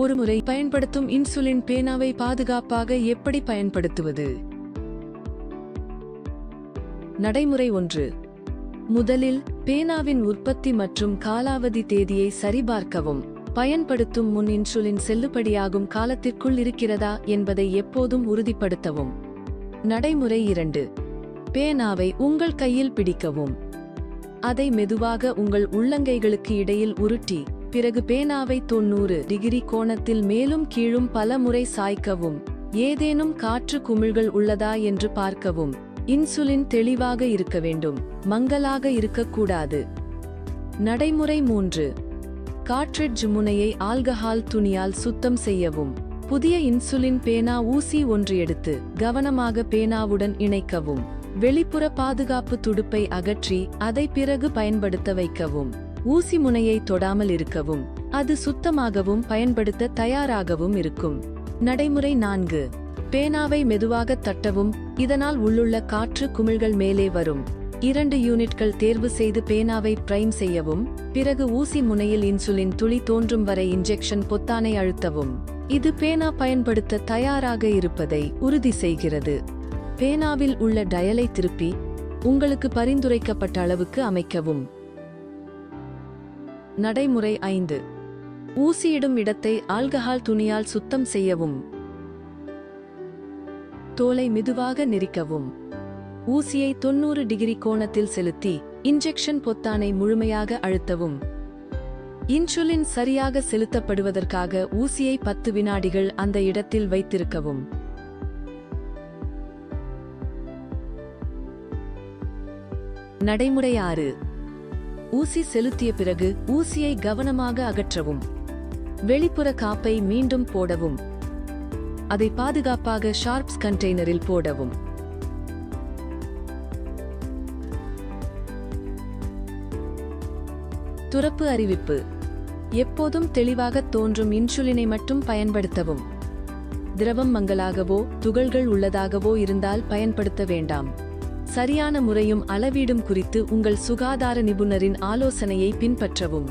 ஒருமுறை பயன்படுத்தும் இன்சுலின் பேனாவை பாதுகாப்பாக எப்படி பயன்படுத்துவது? நடைமுறை 1. முதலில் பேனாவின் உற்பத்தி மற்றும் காலாவதி தேதியை சரிபார்க்கவும். பயன்படுத்தும் முன் இன்சுலின் செல்லுபடியாகும் காலத்திற்குள் இருக்கிறதா என்பதை எப்போதும் உறுதிப்படுத்தவும். நடைமுறை 2. பேனாவை உங்கள் கையில் பிடிக்கவும். அதை மெதுவாக உங்கள் உள்ளங்கைகளுக்கு இடையில் உருட்டி, பிறகு பேனாவை 90 டிகிரி கோணத்தில் மேலும் கீழும் பல முறை சாய்க்கவும். ஏதேனும் காற்று குமிழ்கள் உள்ளதா என்று பார்க்கவும். இன்சுலின் தெளிவாக இருக்க வேண்டும், மங்கலாக இருக்கக்கூடாது. நடைமுறை 3. கார்ட்ரிட்ஜ் முனையை ஆல்கஹால் துணியால் சுத்தம் செய்யவும். புதிய இன்சுலின் பேனா ஊசி ஒன்று எடுத்து கவனமாக பேனாவுடன் இணைக்கவும். வெளிப்புற பாதுகாப்பு துடுப்பை அகற்றி அதை பிறகு பயன்படுத்த வைக்கவும். ஊசி முனையை தொடாமல் இருக்கவும். அது சுத்தமாகவும் பயன்படுத்த தயாராகவும் இருக்கும். நடைமுறை 4. பேனாவை மெதுவாக தட்டவும். இதனால் உள்ளுள்ள காற்று குமிழ்கள் மேலே வரும். 2 யூனிட்கள் தேர்வு செய்து பேனாவை பிரைம் செய்யவும். பிறகு ஊசி முனையில் இன்சுலின் துளி தோன்றும் வரை இன்ஜெக்ஷன் பொத்தானை அழுத்தவும். இது பேனா பயன்படுத்த தயாராக இருப்பதை உறுதி செய்கிறது. பேனாவில் உள்ள டயலை திருப்பி உங்களுக்கு பரிந்துரைக்கப்பட்ட அளவுக்கு அமைக்கவும். நடைமுறை 5. ஊசியிடும் இடத்தை ஆல்கஹால் துணியால் சுத்தம் செய்யவும். தோலை மெதுவாக நெரிக்கவும். ஊசியை 90 டிகிரி கோணத்தில் செலுத்தி இன்ஜெக்ஷன் பொத்தானை முழுமையாக அழுத்தவும். இன்சுலின் சரியாக செலுத்தப்படுவதற்காக ஊசியை 10 வினாடிகள் அந்த இடத்தில் வைத்திருக்கவும். நடைமுறை 6. ஊசி செலுத்திய பிறகு ஊசியை கவனமாக அகற்றவும். வெளிப்புற காப்பை மீண்டும் போடவும். அதை பாதுகாப்பாக ஷார்ப்ஸ் கண்டெய்னரில் போடவும். துறப்பு அறிவிப்பு. எப்போதும் தெளிவாக தோன்றும் இன்சுலினை மட்டும் பயன்படுத்தவும். திரவம் மங்கலாகவோ துகள்கள் உள்ளதாகவோ இருந்தால் பயன்படுத்த வேண்டாம். சரியான முறையும் அளவீடும் குறித்து உங்கள் சுகாதார நிபுணரின் ஆலோசனையை பின்பற்றவும்.